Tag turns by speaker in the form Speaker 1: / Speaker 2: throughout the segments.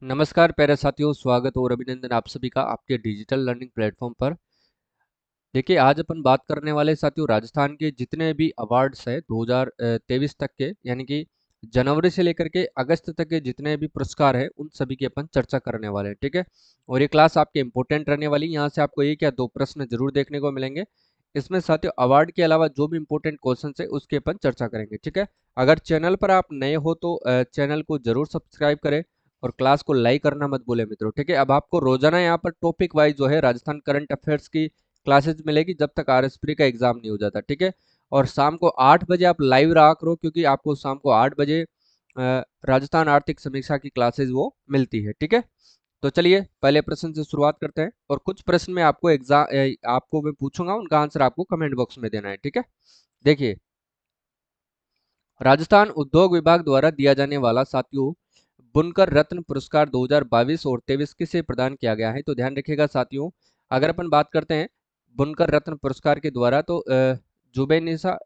Speaker 1: नमस्कार प्यारे साथियों, स्वागत और अभिनंदन आप सभी का आपके डिजिटल लर्निंग प्लेटफॉर्म पर। देखिए, आज अपन बात करने वाले साथियों राजस्थान के जितने भी अवार्ड्स है 2023 तक के, यानी कि जनवरी से लेकर के अगस्त तक के जितने भी पुरस्कार है उन सभी की अपन चर्चा करने वाले हैं। ठीक है, और ये क्लास आपके इंपॉर्टेंट रहने वाली। यहाँ से आपको एक या दो प्रश्न जरूर देखने को मिलेंगे। इसमें साथियों अवार्ड के अलावा जो भी इंपॉर्टेंट क्वेश्चन है उसके अपन चर्चा करेंगे। ठीक है, अगर चैनल पर आप नए हो तो चैनल को जरूर सब्सक्राइब करें और क्लास को लाइक करना मत भूलें मित्रों। ठीक है, अब आपको रोजाना यहाँ पर टॉपिक वाइज जो है राजस्थान करंट अफेयर्स की क्लासेस मिलेगी जब तक आरएसपी का एग्जाम नहीं हो जाता। ठीक है, और शाम को 8 बजे आप लाइव रहा करो, क्योंकि आपको शाम को 8 बजे राजस्थान आर्थिक समीक्षा की क्लासेस वो मिलती है। ठीक है, तो चलिए पहले प्रश्न से शुरुआत करते हैं, और कुछ प्रश्न में आपको आपको मैं पूछूंगा, उनका आंसर आपको कमेंट बॉक्स में देना है। ठीक है, देखिए, राजस्थान उद्योग विभाग द्वारा दिया जाने वाला साथियों बुनकर रत्न पुरस्कार 2022 और 23 किसे प्रदान किया गया है? तो ध्यान रखिएगा साथियों, अगर अपन बात करते हैं बुनकर रत्न पुरस्कार के द्वारा तो जुबैनिसा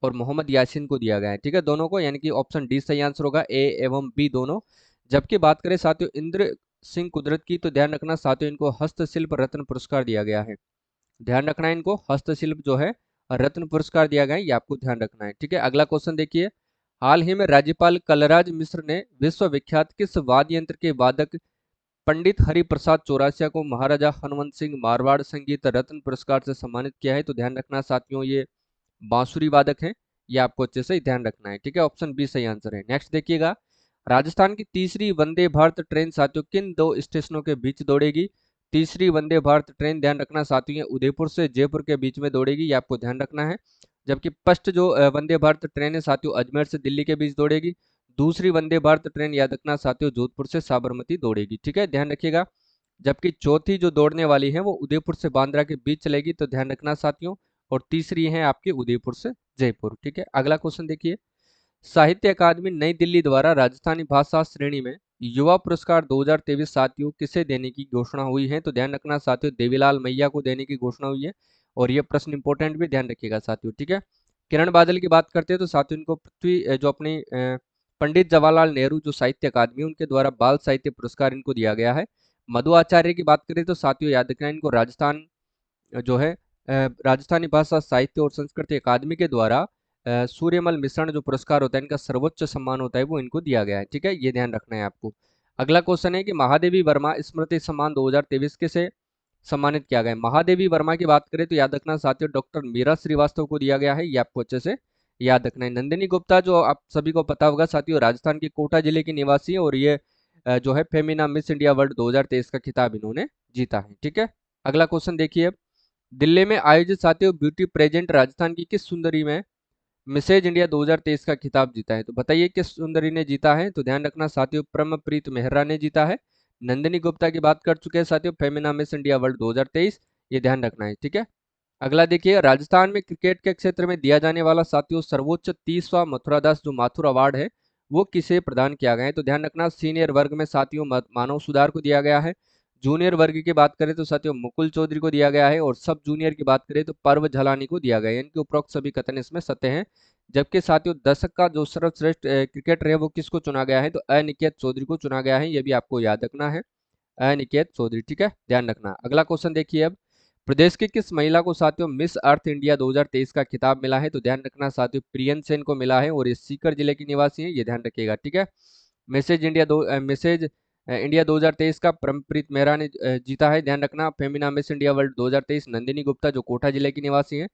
Speaker 1: और मोहम्मद यासीन को दिया गया है। ठीक है, दोनों को, यानी कि ऑप्शन डी सही आंसर होगा, ए एवं बी दोनों। जबकि बात करें साथियों इंद्र सिंह कुदरत की, तो ध्यान रखना साथियों इनको हस्तशिल्प रत्न पुरस्कार दिया गया है। ध्यान रखना है, इनको हस्तशिल्प जो है रत्न पुरस्कार दिया गया है, ये आपको ध्यान रखना है। ठीक है, अगला क्वेश्चन देखिए, हाल ही में राज्यपाल कलराज मिश्र ने विश्वविख्यात किस वाद्य यंत्र के वादक पंडित हरिप्रसाद चौरसिया को महाराजा हनुमंत सिंह मारवाड़ संगीत रत्न पुरस्कार से सम्मानित किया है? तो ध्यान रखना साथियों ये बांसुरी वादक हैं, ये आपको अच्छे से ध्यान रखना है। ठीक है, ऑप्शन बी सही आंसर है। नेक्स्ट देखिएगा, राजस्थान की तीसरी वंदे भारत ट्रेन साथियों किन दो स्टेशनों के बीच दौड़ेगी? तीसरी वंदे भारत ट्रेन, ध्यान रखना साथियों, ये उदयपुर से जयपुर के बीच में दौड़ेगी, ये आपको ध्यान रखना है। जबकि फर्स्ट जो वंदे भारत ट्रेन है साथियों अजमेर से दिल्ली के बीच दौड़ेगी। दूसरी वंदे भारत ट्रेन याद रखना साथियों जोधपुर से साबरमती दौड़ेगी। ठीक है, ध्यान रखिएगा। जबकि चौथी जो दौड़ने वाली है वो उदयपुर से बांद्रा के बीच चलेगी, तो ध्यान रखना साथियों। और तीसरी है आपकी उदयपुर से जयपुर। ठीक है, अगला क्वेश्चन देखिए, साहित्य अकादमी नई दिल्ली द्वारा राजस्थानी भाषा श्रेणी में युवा पुरस्कार 2023 साथियों किसे देने की घोषणा हुई है? तो ध्यान रखना साथियों देवीलाल मैया को देने की घोषणा हुई है, और ये प्रश्न इंपॉर्टेंट भी, ध्यान रखिएगा साथियों। ठीक है, किरण बादल की बात करते हैं तो साथियों इनको पृथ्वी जो अपनी पंडित जवाहरलाल नेहरू जो साहित्य अकादमी उनके द्वारा बाल साहित्य पुरस्कार इनको दिया गया है। मधु आचार्य की बात करें तो साथियों याद रखना इनको राजस्थान जो है राजस्थानी भाषा साहित्य और संस्कृति अकादमी के द्वारा सूर्यमल मिश्रण जो पुरस्कार होता है इनका सर्वोच्च सम्मान होता है वो इनको दिया गया है। ठीक है, ये ध्यान रखना है आपको। अगला क्वेश्चन है कि महादेवी वर्मा स्मृति सम्मान 2023 के से सम्मानित किया गया है? महादेवी वर्मा की बात करें तो याद रखना साथियों डॉक्टर मीरा श्रीवास्तव को दिया गया है, ये आपको अच्छे से याद रखना है। नंदिनी गुप्ता जो आप सभी को पता होगा साथियों राजस्थान के कोटा जिले की निवासी है, और ये जो है फेमिना मिस इंडिया वर्ल्ड 2023 का खिताब इन्होंने जीता है। ठीक है, अगला क्वेश्चन देखिए, दिल्ली में आयोजित साथियों ब्यूटी प्रेजेंट राजस्थान की किस सुंदरी में मिसेज इंडिया 2023 का खिताब जीता है? तो बताइए किस सुंदरी ने जीता है? तो ध्यान रखना साथियों परमप्रीत मेहरा ने जीता है। नंदिनी गुप्ता की बात कर चुके हैं साथियों फेमिना मिस इंडिया वर्ल्ड 2023, ये ध्यान रखना है। ठीक है, अगला देखिए, राजस्थान में क्रिकेट के क्षेत्र में दिया जाने वाला साथियों सर्वोच्च 30वां मथुरादास जो माथुर अवार्ड है वो किसे प्रदान किया गया है? तो ध्यान रखना सीनियर वर्ग में साथियों मानव सुधार को दिया गया है। जूनियर वर्ग की बात करें तो साथियों मुकुल चौधरी को दिया गया है, और सब जूनियर की बात करें तो पर्व झलानी को दिया गया है। इनके उपरोक्त सभी कथन इसमें सत्य हैं। जबकि साथियों दशक का जो सर्वश्रेष्ठ क्रिकेटर है वो किसको चुना गया है? तो अनिकेत चौधरी को चुना गया है, ये भी आपको याद रखना है, अनिकेत चौधरी। ठीक है, ध्यान रखना। अगला क्वेश्चन देखिए, अब प्रदेश की किस महिला को साथियों मिस अर्थ इंडिया 2023 का खिताब मिला है? तो ध्यान रखना साथियों प्रियन सेन को मिला है, और ये सीकर जिले की निवासी है, ये ध्यान रखिएगा। ठीक है, मैसेज इंडिया 2023 का परमप्रीत मेहरा ने जीता है, ध्यान रखना। Femina Miss India World 2023 Nandini Gupta जो कोटा जिले की निवासी है।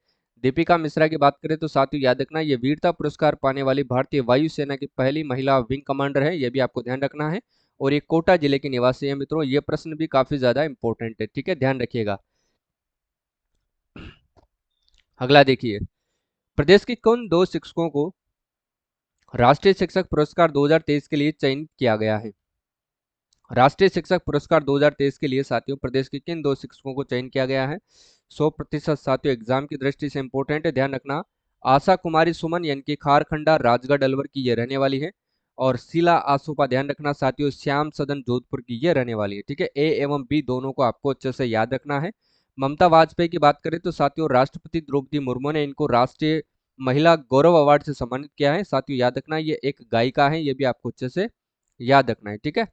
Speaker 1: दीपिका मिश्रा की बात करें तो साथियों याद रखना ये वीरता पुरस्कार पाने वाली भारतीय वायुसेना की पहली महिला विंग कमांडर है, ये भी आपको ध्यान रखना है, और ये कोटा जिले के निवासी है मित्रों। ये प्रश्न भी काफी ज्यादा इंपॉर्टेंट है। ठीक है, ध्यान रखिएगा। अगला देखिए, प्रदेश के कौन दो शिक्षकों को राष्ट्रीय शिक्षक पुरस्कार 2023 के लिए चयनित किया गया है? राष्ट्रीय शिक्षक पुरस्कार 2023 के लिए साथियों प्रदेश के किन दो शिक्षकों को चयन किया गया है? 100% साथियों एग्जाम की दृष्टि से इंपॉर्टेंट है, ध्यान रखना। आशा कुमारी सुमन यानी कि खारखंडा राजगढ़ अलवर की ये रहने वाली है, और शीला आसोपा ध्यान रखना साथियों श्याम सदन जोधपुर की ये रहने वाली है। ठीक है, ए एवं बी दोनों को आपको अच्छे से याद रखना है। ममता वाजपेयी की बात करें तो साथियों राष्ट्रपति द्रौपदी मुर्मू ने इनको राष्ट्रीय महिला गौरव अवार्ड से सम्मानित किया है। साथियों याद रखना ये एक गायिका है, ये भी आपको अच्छे से याद रखना है। ठीक है,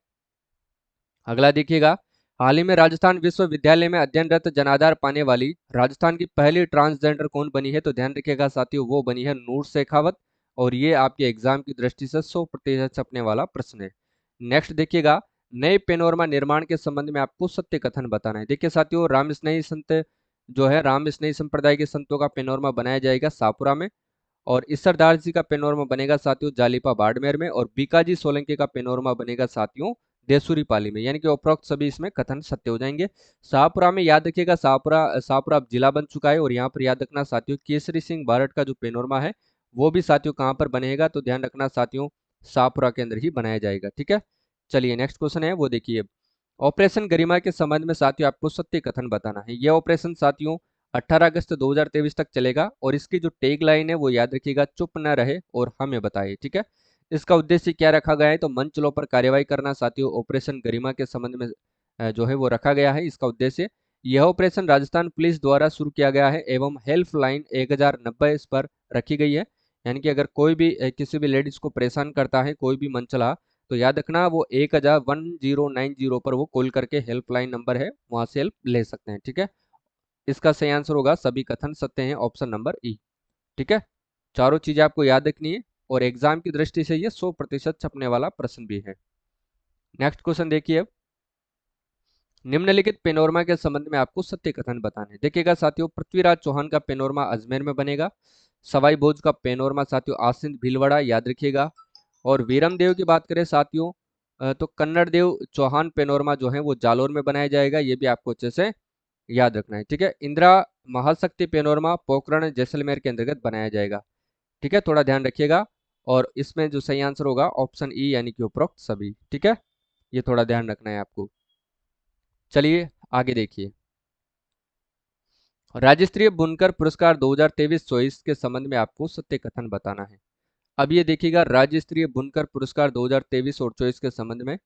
Speaker 1: अगला देखिएगा, हाल ही में राजस्थान विश्वविद्यालय में अध्ययनरत जनाधार पाने वाली राजस्थान की पहली ट्रांसजेंडर कौन बनी है? तो ध्यान रखिएगा साथियों, वो बनी है नूर शेखावत। और ये आपके एग्जाम की दृष्टि से 100% छपने वाला प्रश्न है। नेक्स्ट देखिएगा, नए पेनोरमा निर्माण के संबंध में आपको सत्य कथन बताना है। देखिए साथियों, रामस्नेही संत जो है, रामस्नेही संप्रदाय के संतों का पेनोरमा बनाया जाएगा शाहपुरा में। और इसरदार जी का पेनोरमा बनेगा साथियों जालिपा बाड़मेर में। और बीकाजी सोलंकी का पेनोरमा बनेगा साथियों देसुरी पाली में। यानी कि उपरोक्त सभी इसमें कथन सत्य हो जाएंगे। शाहपुरा में याद रखिएगा, शाहपुरा शाहपुरा अब जिला बन चुका है। और यहाँ पर याद रखना साथियों, केसरी सिंह बारट का जो पेनोरमा है वो भी साथियों कहाँ पर बनेगा? तो ध्यान रखना साथियों, शाहपुरा के अंदर ही बनाया जाएगा। ठीक है, चलिए नेक्स्ट क्वेश्चन है वो देखिए, ऑपरेशन गरिमा के संबंध में साथियों आपको सत्य कथन बताना है। यह ऑपरेशन साथियों 18 अगस्त 2023 तक चलेगा। और इसकी जो टैग लाइन है वो याद रखिएगा, चुप न रहे और हमें बताए। ठीक है, इसका उद्देश्य क्या रखा गया है? तो मंचलों पर कार्रवाई करना साथियों ऑपरेशन गरिमा के संबंध में जो है वो रखा गया है इसका उद्देश्य। यह ऑपरेशन राजस्थान पुलिस द्वारा शुरू किया गया है एवं हेल्पलाइन 1090 इस पर रखी गई है। यानी कि अगर कोई भी किसी भी लेडीज को परेशान करता है कोई भी मंचला, तो याद रखना वो 1090 पर वो कॉल करके हेल्पलाइन नंबर है वहां से हेल्प ले सकते हैं। ठीक है, इसका सही आंसर होगा सभी कथन सत्य हैं, ऑप्शन नंबर ई। ठीक है, चारों चीजें आपको याद रखनी है और एग्जाम की दृष्टि से ये 100% छपने वाला प्रश्न भी है। नेक्स्ट क्वेश्चन देखिए, निम्नलिखित पेनोरमा के संबंध में आपको सत्य कथन बताने हैं। देखिएगा साथियों, पृथ्वीराज चौहान का पेनोरमा अजमेर में बनेगा। सवाई भोज का पेनोरमा साथियों आसिंद भीलवाड़ा, याद रखिएगा। और वीरम देव की बात करें साथियों, तो कन्नड़ देव चौहान पेनोरमा जो है वो जालोर में बनाया जाएगा। ये भी आपको अच्छे से याद रखना है। ठीक है, इंदिरा महाशक्ति पेनोरमा पोखरण जैसलमेर के अंतर्गत बनाया जाएगा। ठीक है, थोड़ा ध्यान रखिएगा। और इसमें जो सही आंसर होगा ऑप्शन ई, यानी कि उपरोक्त सभी। ठीक है, ये थोड़ा ध्यान रखना है आपको। चलिए आगे देखिए, राज्य स्तरीय बुनकर पुरस्कार 2023-24 के संबंध में आपको सत्य कथन बताना है। अब ये देखिएगा, राज्य स्तरीय बुनकर पुरस्कार 2023 और 24 के संबंध में।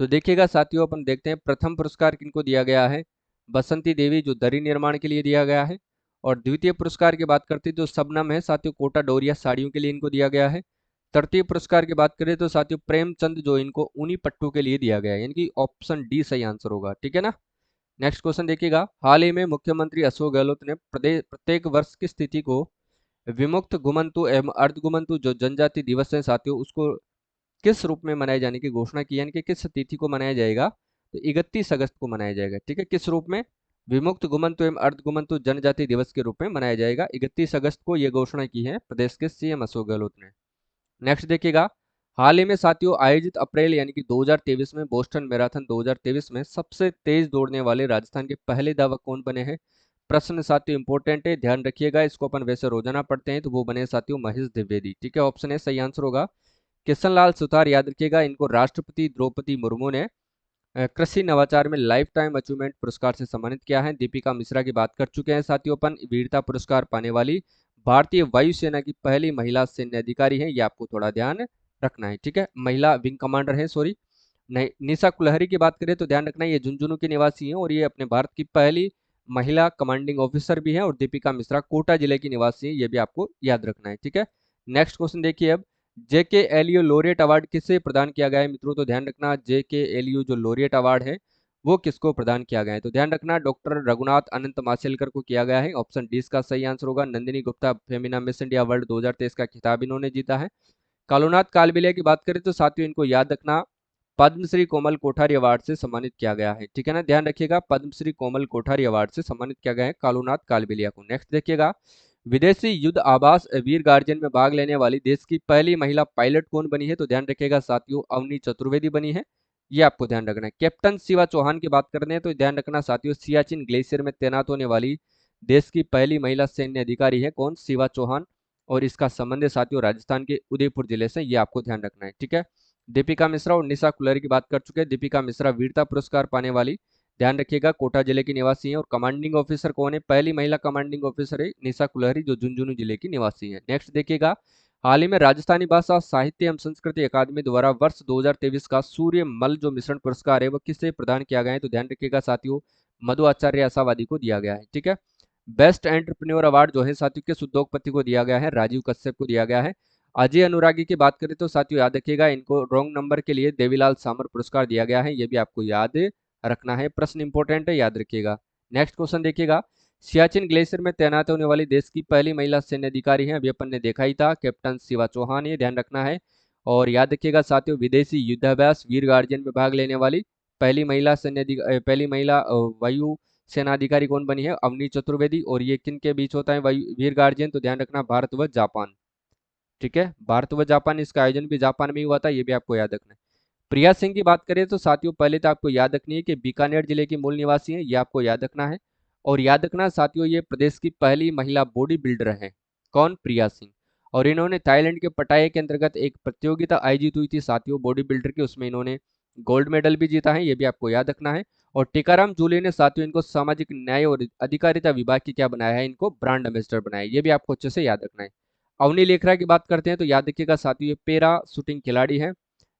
Speaker 1: तो देखिएगा साथियों, अपन देखते हैं प्रथम पुरस्कार किनको दिया गया है। बसंती देवी जो दरी निर्माण के लिए दिया गया है। और द्वितीय पुरस्कार की बात करते हैं तो शबनम है साथियों, कोटा डोरिया साड़ियों के लिए इनको दिया गया है। तृतीय पुरस्कार की बात करें तो साथियों प्रेमचंद जो इनको ऊनी पट्टू के लिए दिया गया है। यानी कि ऑप्शन डी सही आंसर होगा। ठीक है ना, नेक्स्ट क्वेश्चन देखिएगा, हाल ही में मुख्यमंत्री अशोक गहलोत ने प्रदेश प्रत्येक वर्ष की स्थिति को विमुक्त घुमंतु एवं अर्धघुमंतु जो जनजाति दिवस है साथियों उसको किस रूप में मनाए जाने की घोषणा की। यानी कि किस तिथि को मनाया जाएगा? तो 31 अगस्त को मनाया जाएगा। ठीक है, किस रूप में? विमुक्त घुमंतु एवं अर्धघुमंतु जनजाति दिवस के रूप में मनाया जाएगा। 31 अगस्त को यह घोषणा की है प्रदेश के सीएम अशोक गहलोत ने। नेक्स्ट देखिएगा, हाल ही में साथियों आयोजित अप्रैल यानी कि 2023 में बोस्टन मैराथन 2023 में सबसे तेज दौड़ने वाले राजस्थान के पहले धावक कौन बने हैं? प्रश्न साथियों इंपॉर्टेंट है, ध्यान रखिएगा। इसको अपन वैसे रोजाना पढ़ते हैं, तो वो बने साथियों महेश द्विवेदी। ठीक है, ऑप्शन है सही आंसर होगा। किशन लाल सुतार, याद रखिएगा, इनको राष्ट्रपति द्रौपदी मुर्मू ने कृषि नवाचार में लाइफ टाइम अचीवमेंट पुरस्कार से सम्मानित किया है। दीपिका मिश्रा की बात कर चुके हैं साथियों अपन, वीरता पुरस्कार पाने वाली भारतीय वायुसेना की पहली महिला सैन्य अधिकारी है। ये आपको थोड़ा ध्यान रखना है। ठीक है, महिला विंग कमांडर है, सॉरी। नहीं, निशा कुलहरी की बात करें तो ध्यान रखना है ये झुंझुनू की निवासी है और ये अपने भारत की पहली महिला कमांडिंग ऑफिसर भी है। और दीपिका मिश्रा कोटा जिले की निवासी है, ये भी आपको याद रखना है। ठीक है, नेक्स्ट क्वेश्चन देखिए, अब जेके एलयू लोरियट अवार्ड किसे प्रदान किया गया है मित्रों? तो ध्यान रखना, जेके एलयू जो लोरियट अवार्ड है वो किसको प्रदान किया गया है? तो ध्यान रखना डॉक्टर रघुनाथ अनंत माशेलकर को किया गया है। ऑप्शन डी इसका सही आंसर होगा। Nandini Gupta Femina Miss India World 2023 का खिताब इन्होंने जीता है। कालूनाथ कालबिलिया की बात करें तो साथियों इनको याद रखना, पद्मश्री कोमल कोठारी अवार्ड से सम्मानित किया गया है। ठीक है ना, ध्यान रखिएगा, पद्मश्री कोमल कोठारी अवार्ड से सम्मानित किया गया है कालूनाथ कालबिलिया को। नेक्स्ट देखिएगा, विदेशी युद्ध आभास वीर गार्जियन में भाग लेने वाली देश की पहली महिला पायलट कौन बनी है? तो ध्यान रखिएगा साथियों अवनी चतुर्वेदी बनी है। ये आपको ध्यान रखना है। कैप्टन शिवा चौहान की बात करते हैं तो ध्यान रखना साथियों, सियाचिन ग्लेशियर में तैनात होने वाली देश की पहली महिला सैन्य अधिकारी है कौन? शिवा चौहान। और इसका संबंध है साथियों राजस्थान के उदयपुर जिले से, ये आपको ध्यान रखना है। ठीक है, दीपिका मिश्रा और निशा कुलहरी की बात कर चुके हैं। दीपिका मिश्रा वीरता पुरस्कार पाने वाली, ध्यान रखिएगा, कोटा जिले की निवासी है। और कमांडिंग ऑफिसर कौन है? पहली महिला कमांडिंग ऑफिसर है निशा कुलहरी जो झुंझुनू जिले की निवासी है। नेक्स्ट देखिएगा, हाल ही में राजस्थानी भाषा साहित्य एवं संस्कृति अकादमी द्वारा वर्ष 2023 का सूर्य मल जो मिश्रण पुरस्कार है वो किसे प्रदान किया गया है? तो ध्यान रखिएगा साथियों मधु आचार्य आशावादी को दिया गया है। ठीक है, बेस्ट एंटरप्रेन्योर अवार्ड जो है साथियों किस उद्योगपति को दिया गया है? राजीव कश्यप को दिया गया है। अजय अनुरागी की बात करें तो साथियों याद रखिएगा, इनको रॉन्ग नंबर के लिए देवीलाल सामर पुरस्कार दिया गया है, ये भी आपको याद रखना है, प्रश्न इंपॉर्टेंट है, याद रखिएगा। नेक्स्ट क्वेश्चन देखिएगा, सियाचिन ग्लेशियर में तैनात होने वाली देश की पहली महिला सैन्य अधिकारी है, अभी अपन ने देखा ही था, कैप्टन शिवा चौहान, ये ध्यान रखना है। और याद रखिएगा साथियों, विदेशी युद्धाभ्यास वीर गार्जियन में भाग लेने वाली पहली महिला वायु सेना अधिकारी कौन बनी है, अवनी चतुर्वेदी। और ये किन के बीच होता है वायु वीर गार्जियन, तो ध्यान रखना भारत व जापान। ठीक है, भारत व जापान, इसका आयोजन भी जापान में ही हुआ था, ये भी आपको याद रखना है। प्रिया सिंह की बात करें तो साथियों पहले तो आपको याद रखनी है कि बीकानेर जिले की मूल निवासी है, ये आपको याद रखना है। और याद रखना साथियों, ये प्रदेश की पहली महिला बॉडी बिल्डर है। कौन, प्रिया सिंह। और इन्होंने थाईलैंड के पटाया के अंतर्गत एक प्रतियोगिता आयोजित हुई थी साथियों बॉडी बिल्डर की, उसमें इन्होंने गोल्ड मेडल भी जीता है, ये भी आपको याद रखना है। और टीकाराम जूली ने साथियों इनको सामाजिक न्याय और अधिकारिता विभाग की क्या बनाया है, इनको ब्रांड एम्बेसडर बनाया है, ये भी आपको अच्छे से याद रखना है। अवनी लेखरा की बात करते हैं तो याद रखिएगा साथियों, ये पैरा शूटिंग खिलाड़ी है,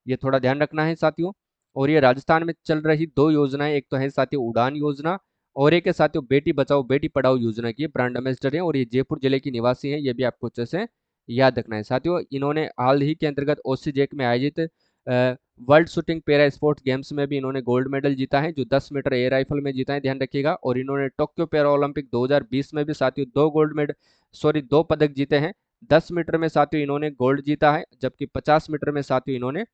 Speaker 1: ये थोड़ा ध्यान रखना है साथियों। और ये राजस्थान में चल रही दो योजनाएं, एक तो है साथियों उड़ान योजना, और एक है साथियों बेटी बचाओ बेटी पढ़ाओ योजना की ब्रांड एम्बेसडर है, और ये जयपुर जिले की निवासी है, ये भी आपको अच्छे से याद रखना है साथियों। इन्होंने हाल ही के अंतर्गत ओसीजेक में आयोजित world shooting para sports games में भी इन्होंने गोल्ड मेडल जीता है, जो 10 मीटर एयर राइफल में जीता है, ध्यान रखिएगा। और इन्होंने टोक्यो पैरा ओलंपिक 2020 में भी साथियों दो पदक जीते हैं। 10 मीटर में साथियों इन्होंने गोल्ड जीता है, जबकि 50 मीटर में साथियों इन्होंने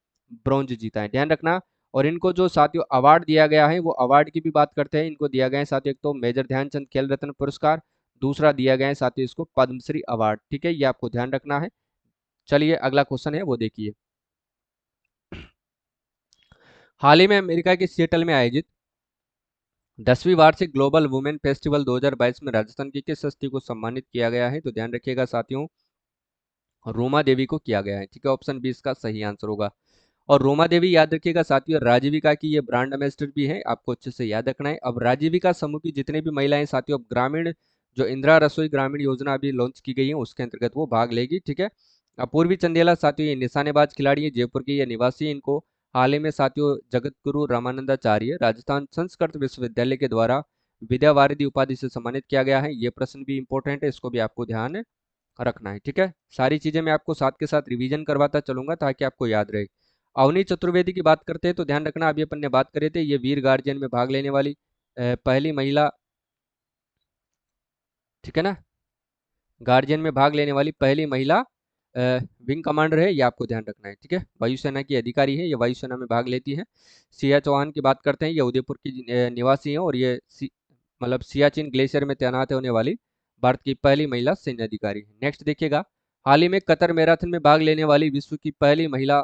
Speaker 1: ब्रॉन्ज जीता है, ध्यान रखना। और इनको जो साथियों अवार्ड दिया गया है, वो अवार्ड की भी बात करते हैं, इनको दिया गया है साथियों, एक तो मेजर ध्यानचंद खेल रत्न पुरस्कार, दूसरा दिया गया है साथियों इसको पद्मश्री अवार्ड। ठीक है, ये आपको ध्यान रखना है। चलिए अगला क्वेश्चन है वो देखिए, हाल ही में अमेरिका के सिएटल में आयोजित 10वीं वार्षिक ग्लोबल वुमेन फेस्टिवल 2022 में राजस्थान की किस हस्ती को सम्मानित किया गया है, तो ध्यान रखिएगा साथियों, रोमा देवी को किया गया है। ठीक है, ऑप्शन 20 का सही आंसर होगा। और रोमा देवी याद रखिएगा साथियों, राजीविका की ये ब्रांड एम्बेसडर भी है, आपको अच्छे से याद रखना है। अब राजीविका समूह की जितनी भी महिलाएं साथियों, अब ग्रामीण जो इंदिरा रसोई ग्रामीण योजना अभी लॉन्च की गई है, उसके अंतर्गत वो भाग लेगी। ठीक है, अपूर्वी चंदेला साथियों ये निशानेबाज खिलाड़ी है, जयपुर की ये निवासी है, इनको हाल ही में साथियों जगत गुरु रामानंदाचार्य राजस्थान संस्कृत विश्वविद्यालय के द्वारा विद्या वारिधि उपाधि से सम्मानित किया गया है। ये प्रश्न भी इंपॉर्टेंट है, इसको भी आपको ध्यान रखना है। ठीक है, सारी चीजें मैं आपको साथ के साथ रिवीजन करवाता चलूंगा ताकि आपको याद रहे। अवनी चतुर्वेदी की बात करते हैं तो ध्यान रखना, अभी अपन ने बात करे थे, ये वीर गार्जियन में भाग लेने वाली पहली महिला, ठीक है ना, गार्जियन में भाग लेने वाली पहली महिला विंग कमांडर है, ये आपको ध्यान रखना है। ठीक है, वायुसेना की अधिकारी है, ये वायुसेना में भाग लेती है। सिया चौहान की बात करते हैं, ये उदयपुर की निवासी है, और ये मतलब सियाचिन ग्लेशियर में तैनात होने वाली भारत की पहली महिला सैन्य अधिकारी है। नेक्स्ट देखिएगा, हाल ही में कतर मैराथन में भाग लेने वाली विश्व की पहली महिला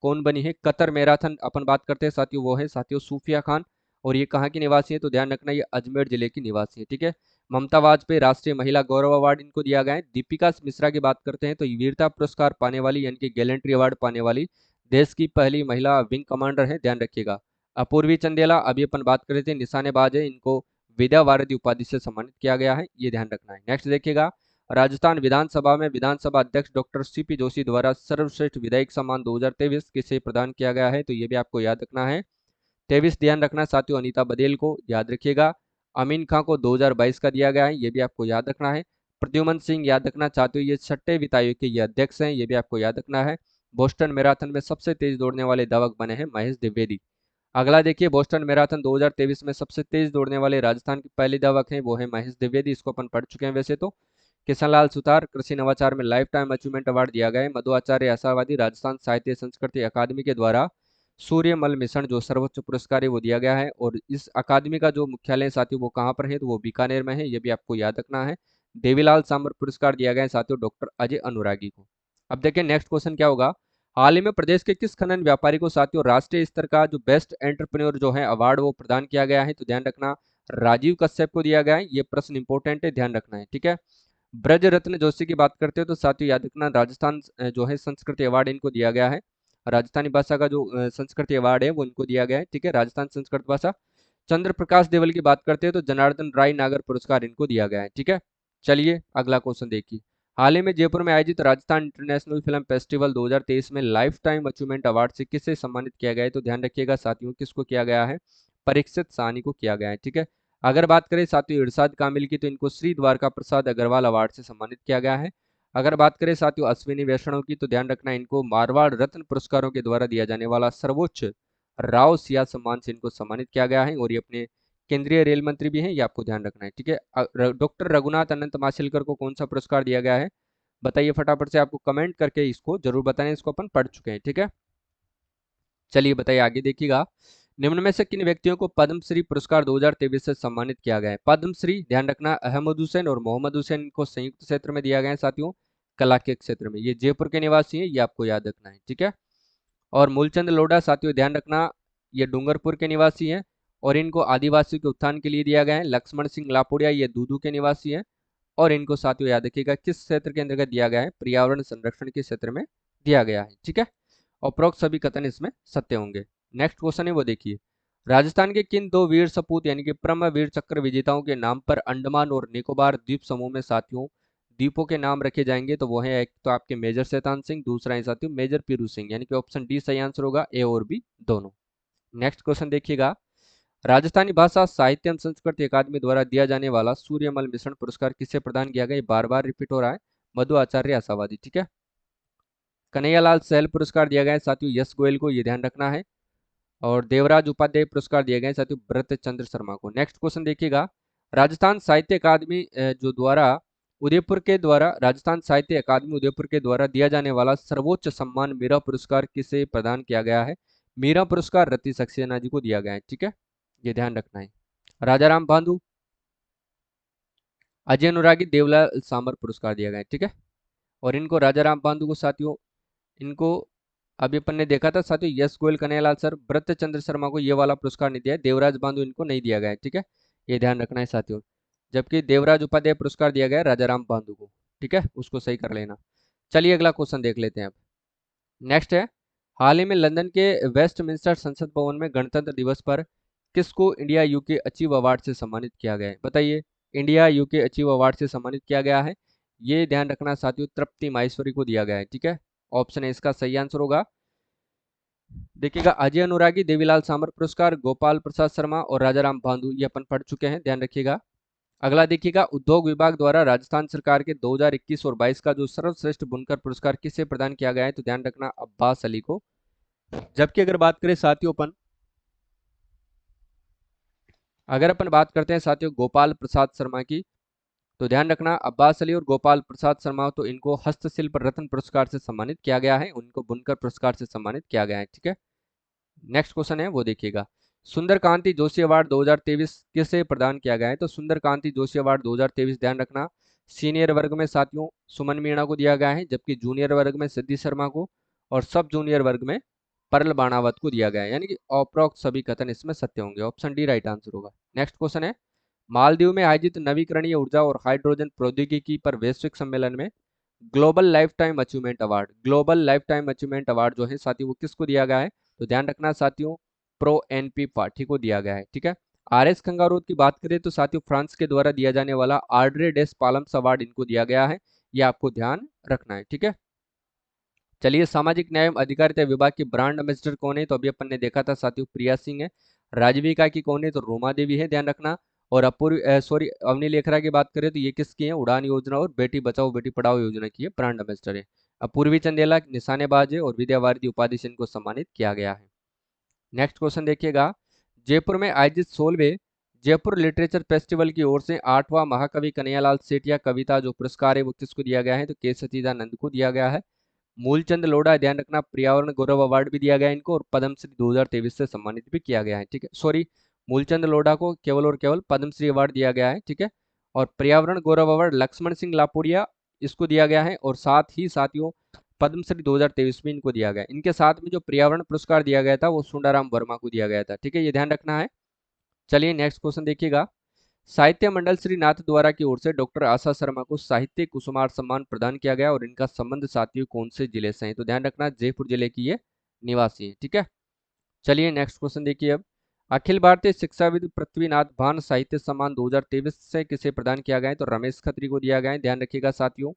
Speaker 1: कौन बनी है। कतर मैराथन अपन बात करते हैं साथियों, वो है साथियों सूफिया खान, और ये कहाँ की निवासी है, तो ध्यान रखना ये अजमेर जिले की निवासी है। ठीक है, ममता वाजपेयी राष्ट्रीय महिला गौरव अवार्ड इनको दिया गया है। दीपिका मिश्रा की बात करते हैं तो वीरता पुरस्कार पाने वाली यानी कि गैलेंट्री अवार्ड पाने वाली देश की पहली महिला विंग कमांडर है, ध्यान रखिएगा। अपूर्वी चंदेला अभी अपन बात कर रहे थे, निशानेबाज है, इनको विद्या वारिधि उपाधि से सम्मानित किया गया है, ये ध्यान रखना है। नेक्स्ट देखिएगा, राजस्थान विधानसभा में विधानसभा अध्यक्ष डॉक्टर सीपी जोशी द्वारा सर्वश्रेष्ठ विधायक सम्मान 2023 किसे प्रदान किया गया है, तो ये भी आपको याद रखना है। 23 ध्यान रखना साथियों, अनीता बदेल को याद रखिएगा। अमीन खां को 2022 का दिया गया है, ये भी आपको याद रखना है। प्रद्युमन सिंह याद रखना चाहते हो, ये 6ठे वित्त आयोग के ये अध्यक्ष हैं, ये भी आपको याद रखना है। बोस्टन मैराथन में सबसे तेज दौड़ने वाले धावक बने हैं महेश द्विवेदी। अगला देखिए, बोस्टन मैराथन 2023 में सबसे तेज दौड़ने वाले राजस्थान के पहले धावक हैं, वो है महेश द्विवेदी, इसको अपन पढ़ चुके हैं वैसे तो। किशनलाल सुतार कृषि नवाचार में लाइफ टाइम अचीवमेंट अवार्ड दिया गया है। मधु आचार्य आशावादी राजस्थान साहित्य संस्कृति अकादमी के द्वारा सूर्यमल मिशन जो सर्वोच्च पुरस्कार है वो दिया गया है, और इस अकादमी का जो मुख्यालय साथियों वो कहाँ पर है, तो वो बीकानेर में है, ये भी आपको याद रखना है। देवीलाल सामर पुरस्कार दिया गया है साथियों डॉक्टर अजय अनुरागी को। अब देखिए नेक्स्ट क्वेश्चन क्या होगा, हाल ही में प्रदेश के किस खनन व्यापारी को साथियों राष्ट्रीय स्तर का जो बेस्ट एंटरप्रेन्योर जो है अवार्ड वो प्रदान किया गया है, तो ध्यान रखना राजीव कश्यप को दिया गया है, ये प्रश्न इंपॉर्टेंट है, ध्यान रखना है। ठीक है, ब्रज रत्न जोशी की बात करते हो तो साथियों याद रखना राजस्थान जो है संस्कृति अवार्ड इनको दिया गया है। राजस्थानी भाषा का जो संस्कृति अवार्ड है वो इनको दिया गया है। ठीक है, राजस्थान संस्कृत भाषा। चंद्र प्रकाश देवल की बात करते हैं तो जनार्दन राय नागर पुरस्कार इनको दिया गया है। ठीक है, चलिए अगला क्वेश्चन देखिए, हाल ही में जयपुर में आयोजित राजस्थान इंटरनेशनल फिल्म फेस्टिवल 2023 में लाइफ टाइम अचीवमेंट अवार्ड से किसे सम्मानित किया गया है, तो ध्यान रखिएगा साथियों किसको किया गया है, परीक्षित साहनी को किया गया है। ठीक है, अगर बात करें साथियों इरशाद कामिल की, तो इनको श्री द्वारका प्रसाद अग्रवाल अवार्ड से सम्मानित किया गया है। अगर बात करें साथियों अश्विनी वैष्णव की, तो ध्यान रखना इनको मारवाड़ रत्न पुरस्कारों के द्वारा दिया जाने वाला सर्वोच्च राव सिया सम्मान से इनको सम्मानित किया गया है, और ये अपने केंद्रीय रेल मंत्री भी हैं, ये आपको ध्यान रखना है। ठीक है, डॉक्टर रघुनाथ अनंत माशेलकर को कौन सा पुरस्कार दिया गया है, बताइए फटाफट से, आपको कमेंट करके इसको जरूर बताएं, इसको अपन पढ़ चुके हैं। ठीक है, चलिए बताइए आगे देखिएगा। निम्न में से किन व्यक्तियों को पद्मश्री पुरस्कार 2023 से सम्मानित किया गया है। पद्मश्री ध्यान रखना अहमद हुसैन और मोहम्मद हुसैन को संयुक्त क्षेत्र में दिया गया है साथियों, कला के क्षेत्र में। ये जयपुर के निवासी हैं, ये आपको याद रखना है। ठीक है, और मूलचंद लोढ़ा साथियों ध्यान रखना ये डूंगरपुर के निवासी हैं, और इनको आदिवासी के उत्थान के लिए दिया गया है। लक्ष्मण सिंह लापोड़िया ये दूदू के निवासी हैं, और इनको साथियों याद रखिएगा किस क्षेत्र के अंतर्गत दिया गया है, पर्यावरण संरक्षण के क्षेत्र में दिया गया है। ठीक है, उपरोक्त सभी कथन इसमें सत्य होंगे। नेक्स्ट क्वेश्चन है वो देखिए, राजस्थान के किन दो वीर सपूत यानी कि परमवीर चक्र विजेताओं के नाम पर अंडमान और निकोबार द्वीप समूह में साथियों द्वीपों के नाम रखे जाएंगे, तो वो है एक तो आपके मेजर शैतान सिंह, दूसरा है साथियों मेजर पीरू सिंह, यानी कि ऑप्शन डी सही आंसर होगा, ए और बी दोनों। नेक्स्ट क्वेश्चन देखिएगा, राजस्थानी भाषा साहित्य एवं संस्कृति अकादमी द्वारा दिया जाने वाला सूर्यमल मिश्रण पुरस्कार किसे प्रदान किया गया, ये बार बार रिपीट हो रहा है, मधु आचार्य आशावादी। ठीक है, कन्हैयालाल सहल पुरस्कार दिया गया है साथियों यश गोयल को, ये ध्यान रखना है, और देवराज उपाध्याय पुरस्कार दिए गए साथियों व्रत चंद्र शर्मा को। नेक्स्ट क्वेश्चन देखिएगा, राजस्थान साहित्य अकादमी जो द्वारा उदयपुर के द्वारा राजस्थान साहित्य अकादमी उदयपुर के द्वारा दिया जाने वाला सर्वोच्च सम्मान मीरा पुरस्कार किसे प्रदान किया गया है, मीरा पुरस्कार रति सक्सेना जी को दिया गया है। ठीक है, ये ध्यान रखना है। राजाराम बांधु, अजय अनुरागी, देवलाल सामर पुरस्कार दिया गया है। ठीक है, और इनको राजाराम बांधु को साथियों इनको अभी अपन ने देखा था साथियों यश गोयल कन्हैयालाल सर व्रत चंद्र शर्मा को ये वाला पुरस्कार नहीं दिया है, देवराज बांधु इनको नहीं दिया गया है। ठीक है, ये ध्यान रखना है साथियों, जबकि देवराज उपाध्याय पुरस्कार दिया गया है राजाराम बांधु को। ठीक है, उसको सही कर लेना। चलिए अगला क्वेश्चन देख लेते हैं अब। नेक्स्ट है, हाल ही में लंदन के वेस्टमिंस्टर संसद भवन में गणतंत्र दिवस पर किसको इंडिया यूके अचीव अवार्ड से सम्मानित किया गया है, बताइए। इंडिया यूके अचीव अवार्ड से सम्मानित किया गया है, ये ध्यान रखना साथियों तृप्ति माहेश्वरी को दिया गया है। ठीक है, ऑप्शन है इसका सही आंसर होगा। देखिएगा अजय अनुरागी, देवीलाल सामर पुरस्कार, गोपाल प्रसाद शर्मा और राजाराम बांधु, ये अपन पढ़ चुके हैं, ध्यान रखिएगा। अगला देखिएगा, उद्योग विभाग द्वारा राजस्थान सरकार के 2021 और 22 का जो सर्वश्रेष्ठ बुनकर पुरस्कार किसे प्रदान किया गया है, तो ध्यान रखना अब्बास अली को। जबकि अगर अपन बात करते हैं साथियों गोपाल प्रसाद शर्मा की, तो ध्यान रखना अब्बास अली और गोपाल प्रसाद शर्मा तो इनको हस्तशिल्प रत्न पुरस्कार से सम्मानित किया गया है, उनको बुनकर पुरस्कार से सम्मानित किया गया है। ठीक है, नेक्स्ट क्वेश्चन है वो देखिएगा, सुंदर कांति जोशी अवार्ड 2023 किसे प्रदान किया गया है, तो सुंदर कांति जोशी अवार्ड 2023 ध्यान रखना सीनियर वर्ग में साथियों सुमन मीणा को दिया गया है, जबकि जूनियर वर्ग में सिद्धि शर्मा को, और सब जूनियर वर्ग में परल बाणावत को दिया गया है, यानी कि उपरोक्त सभी कथन इसमें सत्य होंगे, ऑप्शन डी राइट आंसर होगा। नेक्स्ट क्वेश्चन है, मालदीव में आयोजित नवीकरणीय ऊर्जा और हाइड्रोजन प्रौद्योगिकी पर वैश्विक सम्मेलन में global life time achievement award जो है साथियों वो किसको दिया गया है, तो ध्यान रखना साथियों प्रो एनपी पार्टी को दिया गया है। ठीक है, आर एस खंगारोत की बात करें तो साथियों फ्रांस के द्वारा दिया जाने वाला आर्ड्रे डेस पालम्स अवार्ड इनको दिया गया है, ये आपको ध्यान रखना है। ठीक है, चलिए सामाजिक न्याय एवं अधिकारिता विभाग की ब्रांड एम्बेसडर कौन है, तो अभी अपन ने देखा था साथियों प्रिया सिंह है। राजविका की कौन है, तो रोमा देवी है, ध्यान रखना। और अवनी लेखरा की बात करें तो ये किसकी है, उड़ान योजना और बेटी बचाओ बेटी पढ़ाओ योजना की है ब्रांड एम्बेसडर है। अपूर्वी चंदेला निशानेबाज है, और विद्या भारती उपाधि से इनको सम्मानित किया गया है। नेक्स्ट क्वेश्चन देखिएगा, जयपुर में आयोजित 16वें जयपुर लिटरेचर फेस्टिवल की ओर से 8वां महाकवि कन्हैयालाल सेठिया कविता जो पुरस्कार है वो किसको दिया गया है, तो के सचिदानंद को दिया गया है। मूलचंद लोढ़ा ध्यान रखना पर्यावरण गौरव अवार्ड भी दिया गया है इनको, और पद्मश्री 2023 से सम्मानित भी किया गया है। ठीक है, सॉरी मूलचंद लोढ़ा को केवल और केवल पद्मश्री अवार्ड दिया गया है। ठीक है, और पर्यावरण गौरव अवार्ड लक्ष्मण सिंह लापोड़िया इसको दिया गया है, और साथ ही साथियों पद्मश्री 2023 में इनको दिया गया है। इनके साथ में जो पर्यावरण पुरस्कार दिया गया था वो सुंडाराम वर्मा को दिया गया था। ठीक है, ये ध्यान रखना है। चलिए नेक्स्ट क्वेश्चन देखिएगा, साहित्य मंडल श्री नाथ द्वारा की ओर से डॉक्टर आशा शर्मा को साहित्य कुसुमार सम्मान प्रदान किया गया, और इनका संबंध साथियों कौन से जिले से है, तो ध्यान रखना जयपुर जिले की ये निवासी है। ठीक है, चलिए नेक्स्ट क्वेश्चन देखिए अब, अखिल भारतीय शिक्षाविद पृथ्वीनाथ भान साहित्य सम्मान 2023 से किसे प्रदान किया गया है, तो रमेश खत्री को दिया गया है, ध्यान रखिएगा साथियों।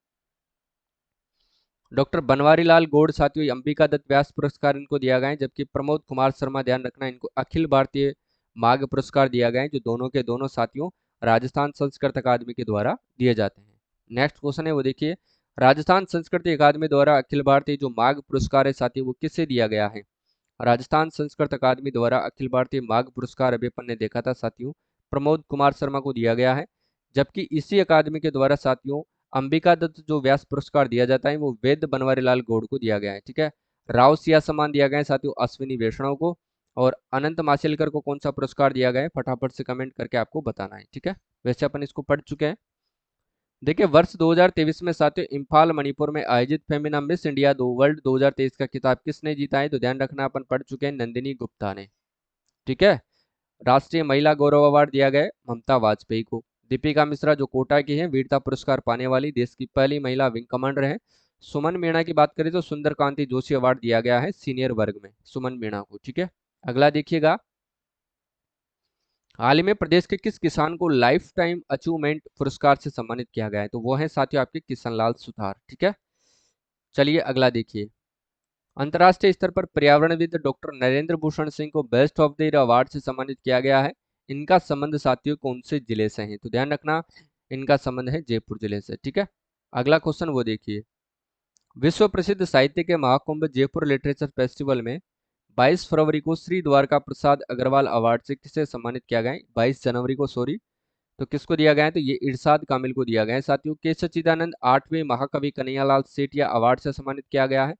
Speaker 1: डॉक्टर बनवारी लाल गौड़ साथियों अंबिका दत्त व्यास पुरस्कार इनको दिया गया है, जबकि प्रमोद कुमार शर्मा ध्यान रखना इनको अखिल भारतीय माघ पुरस्कार दिया गया है, जो दोनों के दोनों साथियों राजस्थान संस्कृत अकादमी के द्वारा दिए जाते हैं। नेक्स्ट क्वेश्चन है वो देखिए, राजस्थान संस्कृति अकादमी द्वारा अखिल भारतीय जो माघ पुरस्कार है साथी वो किससे दिया गया है? राजस्थान संस्कृत अकादमी द्वारा अखिल भारतीय माघ पुरस्कार अभी अपन ने देखा था साथियों, प्रमोद कुमार शर्मा को दिया गया है। जबकि इसी अकादमी के द्वारा साथियों अंबिका दत्त जो व्यास पुरस्कार दिया जाता है वो वेद बनवारी लाल गौड़ को दिया गया है। ठीक है, राव सिया सम्मान दिया गया है साथियों अश्विनी वैष्णव को। और अनंत माशेलकर को कौन सा पुरस्कार दिया गया है, फटाफट से कमेंट करके आपको बताना है। ठीक है, वैसे अपन इसको पढ़ चुके हैं। देखिए वर्ष 2023 में साथियों इम्फाल मणिपुर में आयोजित फेमिना मिस इंडिया दो वर्ल्ड 2023 का खिताब किसने जीता है? तो ध्यान रखना अपन पढ़ चुके हैं नंदिनी गुप्ता ने। ठीक है, राष्ट्रीय महिला गौरव अवार्ड दिया गया ममता वाजपेयी को। दीपिका मिश्रा जो कोटा की है वीरता पुरस्कार पाने वाली देश की पहली महिला विंग कमांडर है। सुमन मीणा की बात करें तो सुंदर कांति जोशी अवार्ड दिया गया है सीनियर वर्ग में सुमन मीणा को। ठीक है, अगला देखिएगा, हाल ही में प्रदेश के किस किसान को लाइफ टाइम अचीवमेंट पुरस्कार से सम्मानित किया गया है? तो वो है साथियों आपके किशन लाल सुथार। ठीक है, चलिए अगला देखिए, अंतर्राष्ट्रीय स्तर पर पर्यावरणविद डॉक्टर नरेंद्र भूषण सिंह को best of the year award से सम्मानित किया गया है। इनका संबंध साथियों कौन से जिले से है? तो ध्यान रखना इनका संबंध है जयपुर जिले से। ठीक है, अगला क्वेश्चन वो देखिए, विश्व प्रसिद्ध साहित्य के महाकुंभ जयपुर लिटरेचर फेस्टिवल में 22 फरवरी को श्री द्वारका प्रसाद अग्रवाल अवार्ड से किसे सम्मानित किया गया है? 22 जनवरी को सॉरी, तो किसको दिया गया है? तो ये इरशाद कामिल को दिया गया है साथियों। के सच्चिदानंद 8वें महाकवि कन्हैयालाल सेठिया अवार्ड से सम्मानित किया गया है।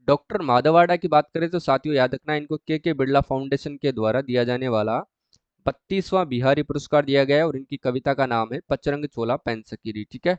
Speaker 1: डॉक्टर माधवाड़ा की बात करें तो साथियों याद रखना इनको के बिरला फाउंडेशन के द्वारा दिया जाने वाला 32वां बिहारी पुरस्कार दिया गया है और इनकी कविता का नाम है पचरंग चोला पेन सकीरी। ठीक है,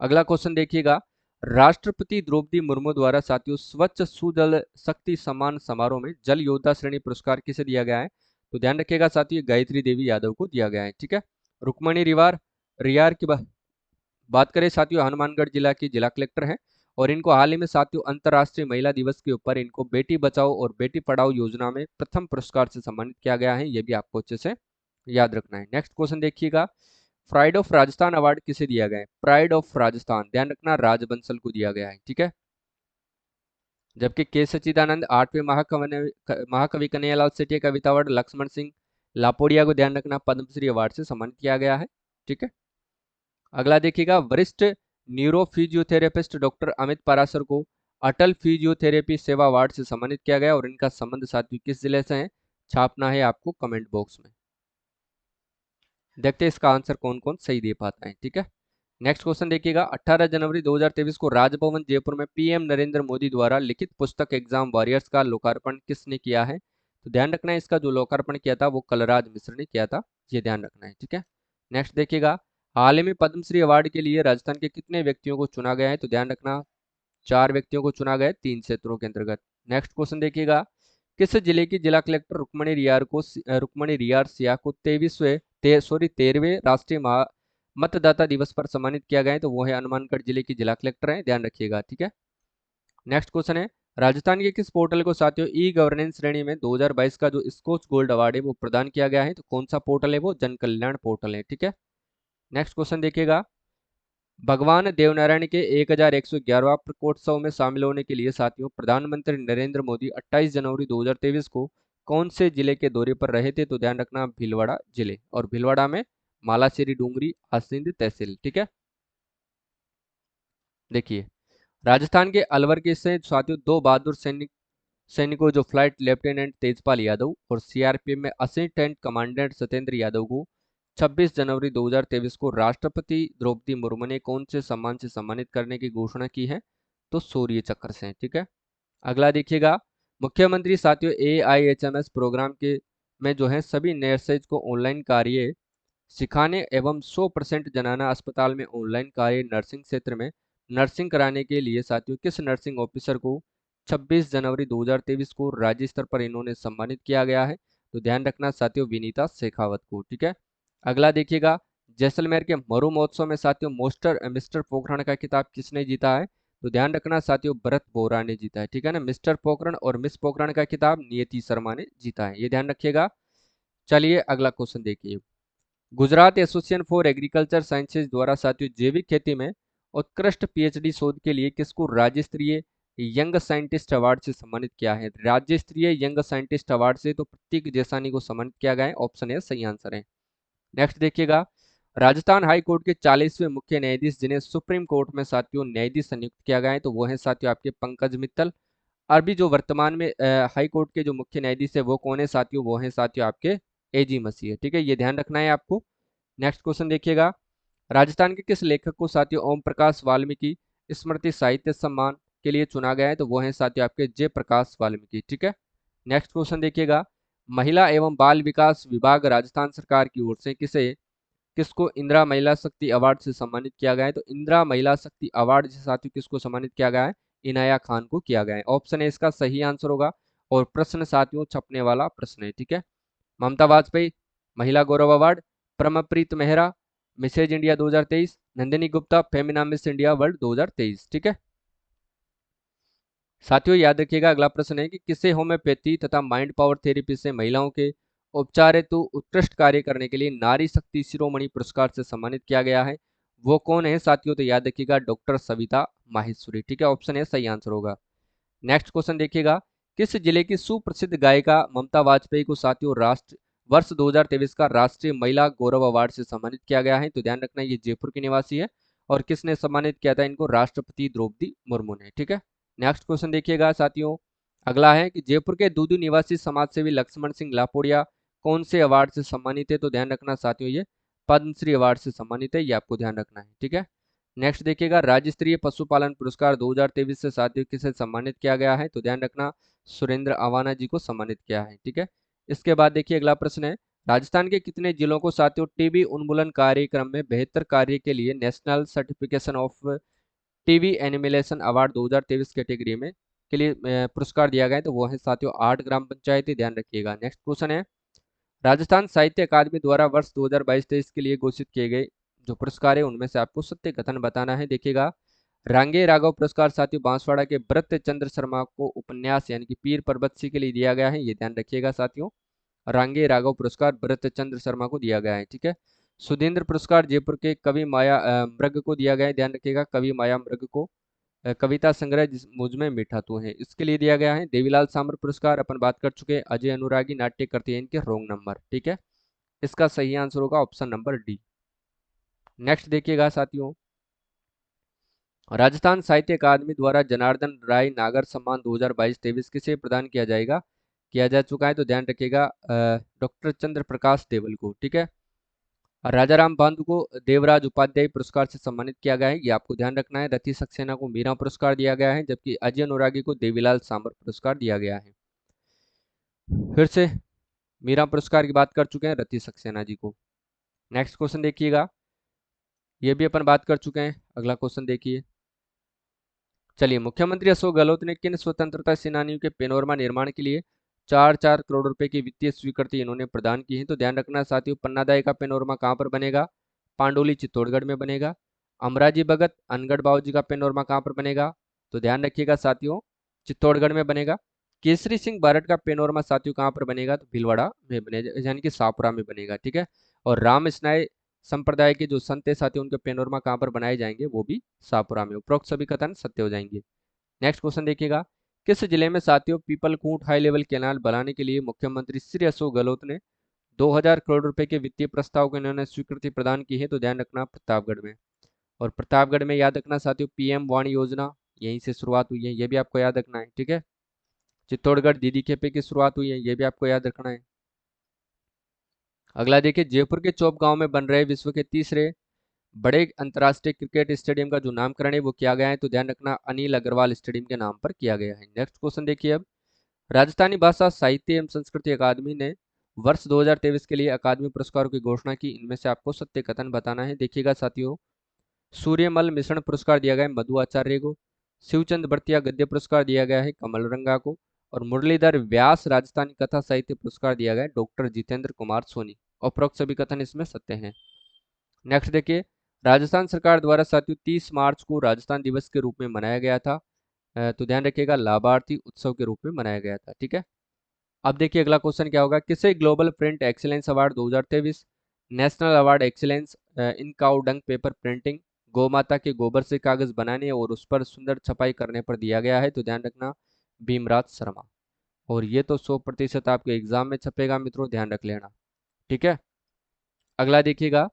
Speaker 1: अगला क्वेश्चन देखिएगा, राष्ट्रपति द्रौपदी मुर्मू द्वारा साथियों स्वच्छ सुजल शक्ति सम्मान समारोह में जल योद्धा श्रेणी पुरस्कार किसे दिया गया है? तो ध्यान रखिएगा साथियों गायत्री देवी यादव को दिया गया है। ठीक है, रुक्मणी रिवार रियार की बात करें साथियों हनुमानगढ़ जिला की जिला कलेक्टर हैं और इनको हाल ही में साथियों अंतर्राष्ट्रीय महिला दिवस के ऊपर इनको बेटी बचाओ और बेटी पढ़ाओ योजना में प्रथम पुरस्कार से सम्मानित किया गया है। ये भी आपको अच्छे से याद रखना है। नेक्स्ट क्वेश्चन देखिएगा, प्राइड ऑफ राजस्थान अवार्ड किसे दिया गया है? प्राइड ऑफ राजस्थान ध्यान रखना राज बंसल को दिया गया है। ठीक है, जबकि के सच्चिदानंद 8वें महाकवि कन्हैयालाल सेठिया कविता अवार्ड लक्ष्मण सिंह लापोड़िया को ध्यान रखना पद्मश्री अवार्ड से सम्मानित किया गया है। ठीक है, अगला देखिएगा, वरिष्ठ neuro physiotherapist doctor Amit Parashar को अटल फिजियोथेरेपी सेवा अवार्ड से सम्मानित किया गया और इनका संबंध साथियों किस जिले से है? छापना है आपको कमेंट बॉक्स में। देखते हैं इसका आंसर कौन कौन सही दे पाता है। ठीक है, नेक्स्ट क्वेश्चन देखिएगा, 18 जनवरी 2023 को राजभवन जयपुर में पीएम नरेंद्र मोदी द्वारा लिखित पुस्तक एग्जाम वॉरियर्स का लोकार्पण किसने किया है? तो ध्यान रखना है इसका जो लोकार्पण किया था वो कलराज मिश्र ने किया था, ये ध्यान रखना है। ठीक है, नेक्स्ट देखिएगा, हाल ही में पद्मश्री अवार्ड के लिए राजस्थान के कितने व्यक्तियों को चुना गया है? तो ध्यान रखना 4 व्यक्तियों को चुना गया 3 क्षेत्रों के अंतर्गत। नेक्स्ट क्वेश्चन देखिएगा, किस जिले की जिला कलेक्टर रुक्मणी रियार सिया को 13वें राष्ट्रीय मतदाता दिवस पर सम्मानित किया गया है? तो वो है हनुमानगढ़ जिले की जिला कलेक्टर है, ध्यान रखिएगा। ठीक है, नेक्स्ट क्वेश्चन है, राजस्थान के किस पोर्टल को साथियों ई गवर्नेंस श्रेणी में 2022 का जो स्कॉच गोल्ड अवार्ड है वो प्रदान किया गया है? तो कौन सा पोर्टल है? वो जन कल्याण पोर्टल है। ठीक है, नेक्स्ट क्वेश्चन देखिएगा, भगवान देवनारायण के 1111वां प्रकोत्सव में शामिल होने के लिए साथियों प्रधानमंत्री नरेंद्र मोदी 28 जनवरी 2023 को कौन से जिले के दौरे पर रहे थे? तो ध्यान रखना भीलवाड़ा जिले, और भीलवाड़ा में मालाश्री डूंगरी आसिंद तहसील। ठीक है, देखिए राजस्थान के अलवर के से साथियों 2 बहादुर सैनिकों जो फ्लाइट लेफ्टिनेंट तेजपाल यादव और सीआरपीएफ में असिस्टेंट कमांडेंट सत्येंद्र यादव को 26 जनवरी 2023 को राष्ट्रपति द्रौपदी मुर्मू ने कौन से सम्मान से सम्मानित करने की घोषणा की है? तो शौर्य चक्र से। ठीक है, अगला देखिएगा, मुख्यमंत्री साथियों AIHMS प्रोग्राम के में जो है सभी नर्सेज को ऑनलाइन कार्य सिखाने एवं 100% जनाना अस्पताल में ऑनलाइन कार्य नर्सिंग क्षेत्र में नर्सिंग कराने के लिए साथियों किस नर्सिंग ऑफिसर को 26 जनवरी 2023 को राज्य स्तर पर इन्होंने सम्मानित किया गया है? तो ध्यान रखना साथियों विनीता शेखावत को। ठीक है, अगला देखिएगा, जैसलमेर के मरु महोत्सव में साथियों मिस्टर पोखरण का खिताब किसने जीता है? तो ध्यान रखना साथियों भरत बोरा ने जीता है। ठीक है ना, मिस्टर पोखरण और मिस पोखरण का खिताब नियति शर्मा ने जीता है, ये ध्यान रखिएगा। चलिए अगला क्वेश्चन देखिए, Gujarat association for agriculture sciences द्वारा साथियों जैविक खेती में उत्कृष्ट पीएचडी शोध के लिए किसको राज्य स्तरीय यंग साइंटिस्ट अवार्ड से सम्मानित किया है? राज्य स्तरीय यंग साइंटिस्ट अवार्ड से तो प्रतीक जेसानी को सम्मानित किया गया है, ऑप्शन ए सही आंसर है। नेक्स्ट देखिएगा, राजस्थान हाई कोर्ट के 40वें मुख्य न्यायाधीश जिन्हें सुप्रीम कोर्ट में साथियों न्यायाधीश नियुक्त किया गया है तो वो है साथियों आपके पंकज मित्तल। अभी जो वर्तमान में हाई कोर्ट के जो मुख्य न्यायाधीश है वो कौन है साथियों, वो है साथियों आपके एजी मसीह है। ठीक है, ये ध्यान रखना है आपको। नेक्स्ट क्वेश्चन देखिएगा, राजस्थान के किस लेखक को साथियों ओम प्रकाश वाल्मीकि स्मृति साहित्य सम्मान के लिए चुना गया है, तो वो है साथियों आपके जय प्रकाश वाल्मीकि। ठीक है, नेक्स्ट क्वेश्चन देखिएगा, महिला एवं बाल विकास विभाग राजस्थान सरकार की ओर से किसको इंदिरा महिला शक्ति अवार्ड से सम्मानित किया गया है, तो इंदिरा महिला शक्ति अवार्ड से साथियों किसको सम्मानित किया गया है, इनाया खान को किया गया है। ऑप्शन है इसका सही आंसर होगा। और प्रश्न साथियों छपने वाला प्रश्न है। ठीक है, Mamta Vajpayee Mahila Gaurav award, Parampreet Mehra Mrs India 2023, Nandini Gupta Femina Miss India World 2023। ठीक है साथियों, याद रखिएगा अगला प्रश्न है कि किसे होम्योपैथी तथा माइंड पावर थेरेपी से महिलाओं के उपचार हेतु उत्कृष्ट कार्य करने के लिए नारी शक्ति शिरोमणि पुरस्कार से सम्मानित किया गया है, वो कौन है साथियों, तो याद रखिएगा डॉक्टर सविता माहेश्वरी। ठीक है, ऑप्शन है सही आंसर होगा। नेक्स्ट क्वेश्चन देखिएगा, किस जिले की सुप्रसिद्ध गायिका ममता वाजपेयी को साथियों राष्ट्र वर्ष 2023 का राष्ट्रीय महिला गौरव अवार्ड से सम्मानित किया गया है, तो ध्यान रखना ये जयपुर की निवासी है। और किसने सम्मानित किया था इनको, राष्ट्रपति द्रौपदी मुर्मू ने। ठीक है, नेक्स्ट क्वेश्चन देखिएगा साथियों, अगला है कि जयपुर के दूदू निवासी समाजसेवी लक्ष्मण सिंह लापोड़िया कौन से अवार्ड से सम्मानित है, तो ध्यान रखना साथियों ये पद्मश्री अवार्ड से सम्मानित है, ये आपको ध्यान रखना है। ठीक है, नेक्स्ट देखिएगा, राज्य स्तरीय पशुपालन पुरस्कार 2023 से साथियों किसे सम्मानित किया गया है, तो ध्यान रखना सुरेंद्र अवाना जी को सम्मानित किया है। ठीक है, इसके बाद देखिए अगला प्रश्न है, राजस्थान के कितने जिलों को साथियों टीबी उन्मूलन कार्यक्रम में बेहतर कार्य के लिए national certification of TV animation award 2023 category में के लिए पुरस्कार दिया गया है, तो वो है साथियों 8 ग्राम पंचायती। ध्यान रखिएगा। नेक्स्ट क्वेश्चन है, राजस्थान साहित्य अकादमी द्वारा वर्ष 2022-23 के लिए घोषित किए गए जो पुरस्कार है उनमें से आपको सत्य कथन बताना है। देखिएगा, रांगे राघव पुरस्कार साथियों बांसवाड़ा के भरत चंद्र शर्मा को उपन्यास यानी कि पीर पर्वत सिंह के लिए दिया गया है, ये ध्यान रखिएगा साथियों। रांगे राघव पुरस्कार भरत चंद्र शर्मा को दिया गया है। ठीक है, सुधींद्र पुरस्कार जयपुर के कवि माया मृग को दिया गया है, ध्यान रखिएगा कवि माया मृग को। कविता संग्रह जिस मुझ में मीठा तू है इसके लिए दिया गया है। देवीलाल सामर पुरस्कार अपन बात कर चुके हैं, अजय अनुरागी नाट्य करते हैं इनके रोंग नंबर। ठीक है, इसका सही आंसर होगा ऑप्शन नंबर डी। नेक्स्ट देखिएगा साथियों, राजस्थान साहित्य अकादमी द्वारा जनार्दन राय नागर सम्मान 2022-23 किसे प्रदान किया जाएगा, किया जा चुका है, तो ध्यान रखिएगा डॉक्टर चंद्र प्रकाश देवल को। ठीक है, और राजा राम बांधु को देवराज उपाध्याय पुरस्कार से सम्मानित किया गया है, ये आपको ध्यान रखना है। रति सक्सेना को मीरा पुरस्कार दिया गया है, जबकि अजय अनुरागी को देवीलाल सामर पुरस्कार दिया गया है। फिर से मीरा पुरस्कार की बात कर चुके हैं रति सक्सेना जी को। नेक्स्ट क्वेश्चन देखिएगा, ये भी अपन बात कर चुके हैं। अगला क्वेश्चन देखिए, चलिए, मुख्यमंत्री अशोक गहलोत ने किन स्वतंत्रता सेनानियों के पेनोरमा निर्माण के लिए 4-4 करोड़ रुपए की वित्तीय स्वीकृति इन्होंने प्रदान की है, तो ध्यान रखना साथियों पन्नादाई का पेनोरमा कहाँ पर बनेगा, पांडोली चित्तौड़गढ़ में बनेगा। अमराजी भगत अनगढ़ बाबू जी का पेनोरमा कहाँ पर बनेगा, तो ध्यान रखिएगा साथियों चित्तौड़गढ़ में बनेगा। केसरी सिंह बारट का पेनोरमा साथियों कहाँ पर बनेगा, तो भीलवाड़ा में बनेगा यानी कि शाहपुरा में बनेगा। ठीक है, और राम स्नाय संप्रदाय के जो संत है साथियों उनके पेनोरमा कहाँ पर बनाए जाएंगे, वो भी शाहपुरा में। उपरोक्त सभी कथन सत्य हो जाएंगे। नेक्स्ट क्वेश्चन देखिएगा, किस जिले में साथियों पीपलकूट हाई लेवल कैनाल बनाने के लिए मुख्यमंत्री श्री अशोक गहलोत ने 2000 करोड़ रुपए के वित्तीय प्रस्ताव को इन्होंने स्वीकृति प्रदान की है, तो ध्यान रखना प्रतापगढ़ में। और प्रतापगढ़ में याद रखना साथियों पीएम वाणी योजना यहीं से शुरुआत हुई है, ये भी आपको याद रखना है। ठीक है, चित्तौड़गढ़ दीदी खेपे की शुरुआत हुई है, ये भी आपको याद रखना है। अगला देखिए, जयपुर के चौप गांव में बन रहे विश्व के तीसरे बड़े अंतर्राष्ट्रीय क्रिकेट स्टेडियम का जो नामकरण है वो किया गया है, तो ध्यान रखना अनिल अग्रवाल स्टेडियम के नाम पर किया गया है। नेक्स्ट क्वेश्चन देखिए, अब राजस्थानी भाषा साहित्य एवं संस्कृति अकादमी ने वर्ष 2023 के लिए अकादमी पुरस्कारों की घोषणा की, इनमें से आपको सत्य कथन बताना है। देखिएगा साथियों, सूर्यमल मिश्रण पुरस्कार दिया गया है मधु आचार्य को, शिवचंद भरतिया गद्य पुरस्कार दिया गया है कमल रंगा को, और मुरलीधर व्यास राजस्थानी कथा साहित्य पुरस्कार दिया गया है डॉक्टर जितेंद्र कुमार सोनी। उपरोक्त सभी कथन इसमें सत्य हैं। नेक्स्ट देखिए, राजस्थान सरकार द्वारा साथियों 30 मार्च को राजस्थान दिवस के रूप में मनाया गया था, तो ध्यान रखिएगा लाभार्थी उत्सव के रूप में मनाया गया था। ठीक है, अब देखिए अगला क्वेश्चन क्या होगा, किसे global print excellence award 2023 national award excellence in cow dung paper printing गौ माता के गोबर से कागज बनाने और उस पर सुंदर छपाई करने पर दिया गया है, तो ध्यान रखना भीमराज शर्मा। और ये तो 100% आपके एग्जाम में छपेगा मित्रों, ध्यान रख लेना। ठीक है, अगला देखिएगा,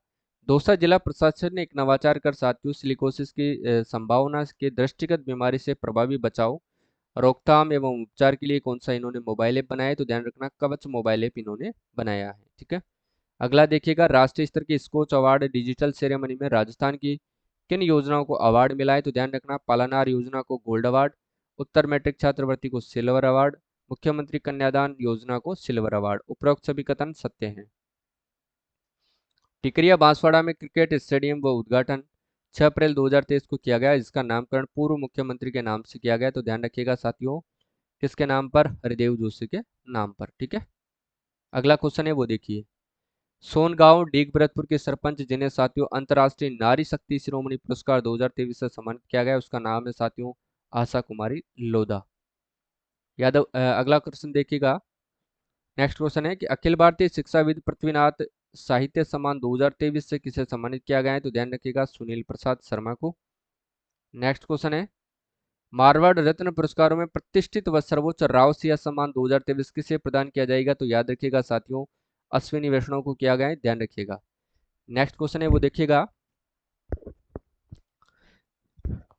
Speaker 1: दौसा जिला प्रशासन ने एक नवाचार कर साथियों सिलिकोसिस की संभावना के दृष्टिगत बीमारी से प्रभावी बचाव, रोकथाम एवं उपचार के लिए कौन सा इन्होंने मोबाइल ऐप बनाया है? तो ध्यान रखना कवच मोबाइल ऐप इन्होंने बनाया है। ठीक है। अगला देखिएगा, राष्ट्रीय स्तर के स्कोच अवार्ड डिजिटल सेरेमनी में राजस्थान की किन योजनाओं को अवार्ड मिला है? तो ध्यान रखना, पालानार योजना को गोल्ड अवार्ड, उत्तर मैट्रिक छात्रवृत्ति को सिल्वर अवार्ड, मुख्यमंत्री कन्यादान योजना को सिल्वर अवार्ड। उपरोक्त सभी कथन सत्य हैं। टिकरिया बांसवाड़ा में क्रिकेट स्टेडियम व उद्घाटन 6 अप्रैल 2023 को किया गया, जिसका नामकरण पूर्व मुख्यमंत्री के नाम से किया गया। तो ध्यान रखिएगा साथियों, किसके नाम पर? हरिदेव जोशी के नाम पर। ठीक है। अगला क्वेश्चन है वो देखिए, सोनगांव डीग भरतपुर के सरपंच जिन्हें साथियों अंतर्राष्ट्रीय नारी शक्ति शिरोमणि पुरस्कार 2023 से सम्मानित किया गया, उसका नाम है साथियों आशा कुमारी लोधा यादव। अगला क्वेश्चन देखिएगा, नेक्स्ट क्वेश्चन है कि अखिल भारतीय शिक्षाविद पृथ्वीनाथ साहित्य सम्मान 2023 से किसे सम्मानित किया गया है? तो ध्यान रखिएगा सुनील प्रसाद शर्मा को। नेक्स्ट क्वेश्चन है, मारवाड़ रत्न पुरस्कारों में प्रतिष्ठित व सर्वोच्च रावसिया सम्मान 2023 किसे प्रदान किया जाएगा? तो याद रखिएगा साथियों अश्विनी वैष्णव को किया गया है, ध्यान रखिएगा। नेक्स्ट क्वेश्चन है वो देखिएगा,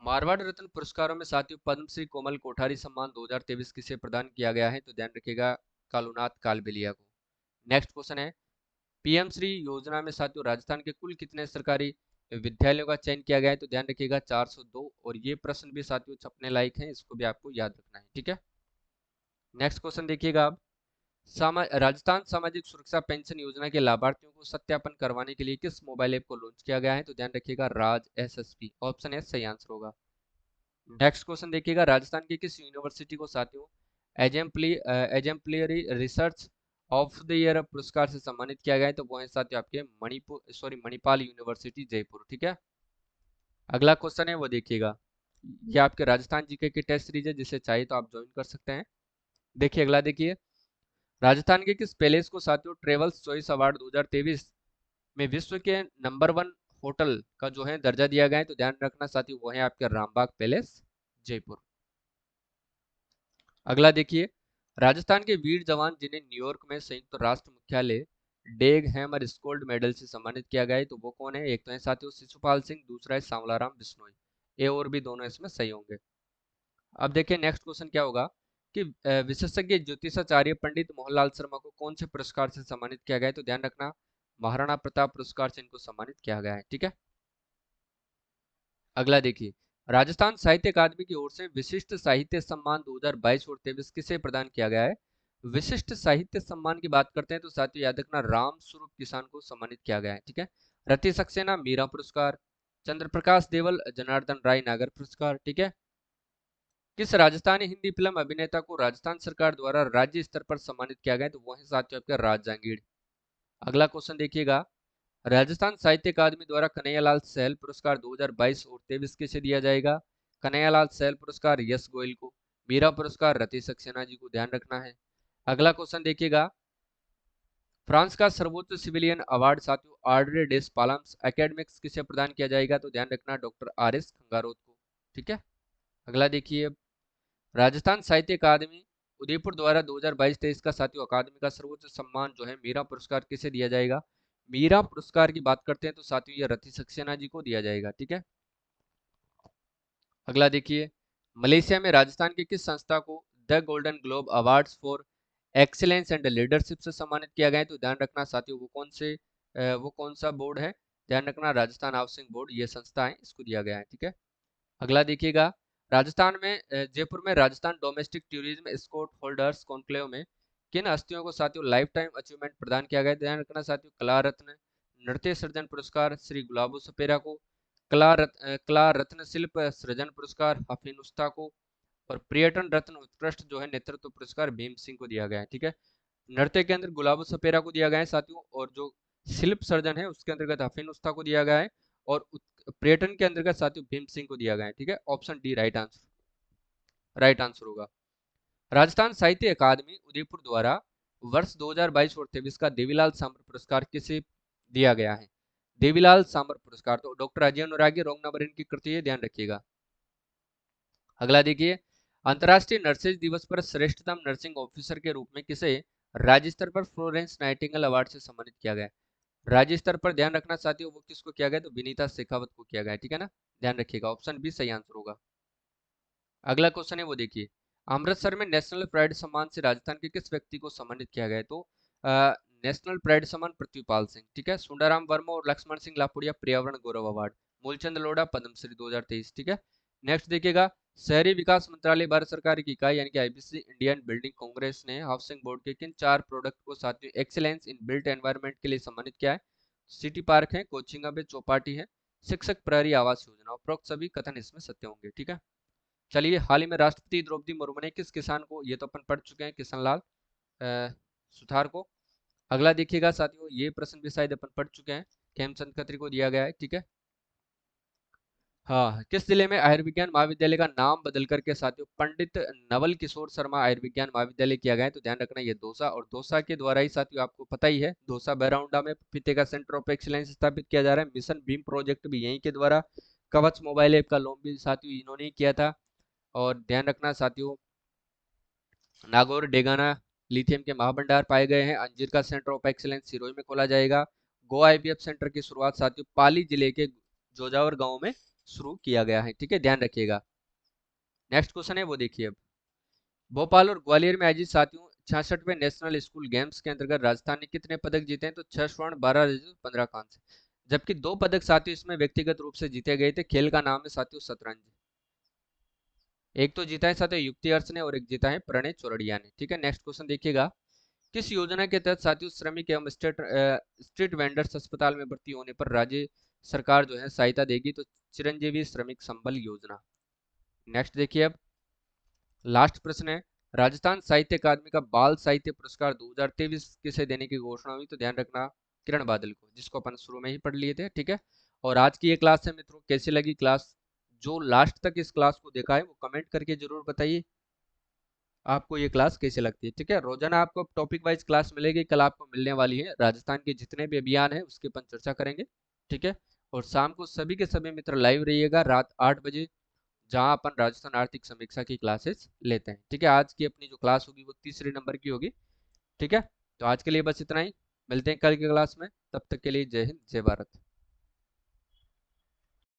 Speaker 1: मारवाड़ रत्न पुरस्कारों में साथियों पद्मश्री कोमल कोठारी सम्मान 2023 किसे प्रदान किया गया है? तो ध्यान रखिएगा कालूनाथ कालबेलिया को। नेक्स्ट क्वेश्चन है, पीएम श्री योजना में साथियों राजस्थान के कुल कितने सरकारी विद्यालयों का चयन किया गया है? तो ध्यान रखिएगा 402। और ये प्रश्न भी साथियों छपने लायक है, इसको भी आपको याद रखना है। ठीक है। नेक्स्ट क्वेश्चन देखिएगा आप, राजस्थान सामाजिक सुरक्षा पेंशन योजना के लाभार्थियों को सत्यापन करवाने के लिए किस मोबाइल ऐप को लॉन्च किया गया है? तो ध्यान रखिएगा राज एसएसपी। ऑप्शन ए सही आंसर होगा। नेक्स्ट क्वेश्चन देखिएगा, राजस्थान की किस यूनिवर्सिटी को साथियों एजेम्पलरी रिसर्च ऑफ द ईयर पुरस्कार से सम्मानित किया गया है? तो वो है साथियों आपके मणिपाल यूनिवर्सिटी जयपुर। ठीक है। अगला क्वेश्चन है वो देखिएगा, ये आपके राजस्थान जीके की टेस्ट सीरीज है, जिसे चाहिए तो आप ज्वाइन कर सकते हैं। देखिए अगला देखिए, राजस्थान के किस पैलेस को साथियों ट्रेवल्स चॉइस अवार्ड 2023 में विश्व के नंबर 1 होटल का जो है दर्जा दिया गया है? तो ध्यान रखना साथियों वो है आपके रामबाग पैलेस जयपुर। अगला देखिए, राजस्थान के वीर जवान जिन्हें न्यूयॉर्क में संयुक्त राष्ट्र मुख्यालय डेग हैमर स्कोल्ड मेडल से सम्मानित किया गया है, तो वो कौन है? एक तो है साथियों शिशुपाल सिंह, दूसरा है सांवलाराम बिश्नोई। ए और बी दोनों इसमें सही होंगे। अब देखिए नेक्स्ट क्वेश्चन क्या होगा कि विशेषज्ञ ज्योतिषाचार्य पंडित मोहनलाल शर्मा को कौन से पुरस्कार से सम्मानित किया गया है? तो ध्यान रखना महाराणा प्रताप पुरस्कार से इनको सम्मानित किया गया है। ठीक है। अगला देखिए, राजस्थान साहित्य अकादमी की ओर से विशिष्ट साहित्य सम्मान 2022 और 23 किसे प्रदान किया गया है? विशिष्ट साहित्य सम्मान की बात करते हैं तो साथियों याद रखना राम स्वरूप किसान को सम्मानित किया गया है। ठीक है। रति सक्सेना मीरा पुरस्कार, चंद्र प्रकाश देवल जनार्दन राय नागर पुरस्कार। ठीक है। किस राजस्थानी हिंदी फिल्म अभिनेता को राजस्थान सरकार द्वारा राज्य स्तर पर सम्मानित किया गया है? तो वो है साथियों आपका राज जांगीड़। अगला क्वेश्चन देखिएगा, राजस्थान साहित्य अकादमी द्वारा कन्हैयालाल सहल पुरस्कार 2022 और 23 किसे दिया जाएगा? कन्हैयालाल सहल पुरस्कार यश गोयल को, मीरा पुरस्कार रति सक्सेना जी को, ध्यान रखना है। अगला क्वेश्चन देखिएगा, फ्रांस का सर्वोच्च सिविलियन अवार्ड साथियों ऑर्डर डेस पालम्स एकेडमिक्स किसे प्रदान किया जाएगा? तो ध्यान रखना डॉक्टर आर एस खंगारोत को। ठीक है। अगला देखिए, राजस्थान साहित्य अकादमी उदयपुर द्वारा 2022-23 का साथियों अकादमी का सर्वोच्च सम्मान जो है मीरा पुरस्कार किसे दिया जाएगा? मीरा पुरस्कार की बात करते हैं तो साथियों ये रति सक्सेना जी को दिया जाएगा। ठीक है। अगला देखिए, मलेशिया में राजस्थान की किस संस्था को the golden globe awards for excellence and leadership से सम्मानित किया गया है? तो ध्यान रखना साथियों वो कौन सा बोर्ड है? ध्यान रखना राजस्थान हाउसिंग बोर्ड ये संस्था है, इसको दिया गया है। ठीक है। अगला देखिएगा, राजस्थान में जयपुर में Rajasthan domestic tourism Scott holders conclave में किन हस्तियों को साथियों लाइफ टाइम अचीवमेंट प्रदान किया गया? ध्यान रखना साथियों कला रत्न नृत्य सृजन पुरस्कार श्री गुलाबो सपेरा को, कला रत्न शिल्प सृजन पुरस्कार हफीन उस्ता को, और पर्यटन रत्न उत्कृष्ट जो है नेतृत्व पुरस्कार भीम सिंह को दिया गया है। ठीक है। नृत्य के अंदर गुलाबो सपेरा को दिया गया है साथियों, और जो शिल्प सर्जन है उसके अंतर्गत हफीन उस्ता को दिया गया है, और पर्यटन के अंतर्गत साथियों भीम सिंह को दिया गया है। ठीक है। ऑप्शन डी राइट आंसर होगा। राजस्थान साहित्य अकादमी उदयपुर द्वारा वर्ष 2022 और 23 का देवीलाल साम्बर पुरस्कार किसे दिया गया है? देवीलाल साम्बर पुरस्कार तो डॉक्टर अजय अनुरागी रोंग नंबर इनकी कृति है, ध्यान रखिएगा। अगला देखिए, अंतर्राष्ट्रीय नर्सेज दिवस पर श्रेष्ठतम नर्सिंग ऑफिसर के रूप में किसे राज्य स्तर पर फ्लोरेंस नाइटिंगेल अवार्ड से सम्मानित किया गया? राज्य स्तर पर ध्यान रखना साथियों, वो किसको किया गया, तो विनीता शेखावत को किया गया है, ठीक है ना। ध्यान रखिएगा, ऑप्शन बी सही आंसर होगा। अगला क्वेश्चन है वो देखिए, अमृतसर में नेशनल प्राइड सम्मान से राजस्थान के किस व्यक्ति को सम्मानित किया गया है, तो नेशनल प्राइड सम्मान पृथ्वीपाल सिंह, ठीक है। सुंदराम वर्मा और लक्ष्मण सिंह लापुड़िया पर्यावरण गौरव अवार्ड, मूलचंद लोढ़ा पद्मश्री 2023, ठीक है। नेक्स्ट देखिएगा, शहरी विकास मंत्रालय भारत सरकार की इकाई यानी कि आईबीसी इंडियन बिल्डिंग कांग्रेस ने हाउसिंग बोर्ड के किन 4 प्रोडक्ट को साथियों एक्सीलेंस इन बिल्ट एनवायरनमेंट के लिए सम्मानित किया है। सिटी पार्क है, कोचिंग हब है, चौपाटी है, शिक्षक प्रहरी आवास योजना। उपरोक्त सभी कथन इसमें सत्य होंगे, ठीक है। चलिए, हाल ही में राष्ट्रपति द्रौपदी मुर्मू ने किस किसान को, ये तो अपन पढ़ चुके हैं, किशन लाल सुथार को। अगला देखिएगा साथियों, ये प्रश्न भी शायद अपन पढ़ चुके हैं, हेमचंद खत्री को दिया गया है, ठीक है। हाँ, किस जिले में आयुर्विज्ञान महाविद्यालय का नाम बदल करके साथियों पंडित नवल किशोर शर्मा आयुर्विज्ञान महाविद्यालय किया गया है, तो ध्यान रखना ये दौसा, और दौसा के द्वारा ही साथियों आपको पता ही है, दौसा बैराउंडा में पपीते का सेंटर ऑफ एक्सीलेंस स्थापित किया जा रहा है। मिशन भीम प्रोजेक्ट भी यहीं के द्वारा, कवच मोबाइल ऐप का लॉन्च भी साथियों इन्होंने ही किया था। और ध्यान रखना साथियों, नागौर डेगाना लिथियम के महाभंडार पाए गए हैं। अंजीर का सेंटर ऑफ एक्सीलेंस सिरोही में खोला जाएगा। गो आईवीएफ सेंटर की शुरुआत साथियों पाली जिले के जोजावर गांव में शुरू किया गया है, ठीक है, ध्यान रखिएगा। नेक्स्ट क्वेश्चन है वो देखिए अब, भोपाल और ग्वालियर में आयोजित साथियों 66वें नेशनल स्कूल गेम्स के अंतर्गत राजस्थान ने कितने पदक जीते हैं, तो 6 स्वर्ण 12 रजत 15 कांस्य, जबकि 2 पदक साथियों इसमें व्यक्तिगत रूप से जीते गए थे। खेल का नाम है साथियों शतरंज। एक तो जीता है साथियों युक्ति अर्स ने और एक जीता है प्रणय चौरड़िया ने, ठीक है। नेक्स्ट क्वेश्चन देखिएगा, किस योजना के तहत साथियों श्रमिक एवं स्ट्रीट वेंडर्स अस्पताल में भर्ती होने पर राज्य सरकार जो है सहायता देगी, तो चिरंजीवी श्रमिक संबल योजना। नेक्स्ट देखिए अब, लास्ट प्रश्न है, राजस्थान साहित्य अकादमी का बाल साहित्य पुरस्कार 2023 किसे देने की घोषणा हुई, तो ध्यान रखना किरण बादल को, जिसको अपन शुरू में ही पढ़ लिए थे, ठीक है। और आज की ये क्लास है मित्रों, कैसी लगी क्लास, जो लास्ट तक इस क्लास को देखा है वो कमेंट करके जरूर बताइए आपको ये क्लास कैसे लगती है, ठीक है। रोजाना आपको टॉपिक वाइज क्लास मिलेगी, कल आपको मिलने वाली है राजस्थान के जितने भी अभियान है उसके अपन चर्चा करेंगे, ठीक है। और शाम को सभी के सभी मित्र लाइव रहिएगा रात 8 बजे, जहां अपन राजस्थान आर्थिक समीक्षा की क्लासेस लेते हैं, ठीक है। आज की अपनी जो क्लास होगी वो तीसरे नंबर की होगी, ठीक है। तो आज के लिए बस इतना ही, मिलते हैं कल की क्लास में, तब तक के लिए जय हिंद जय भारत।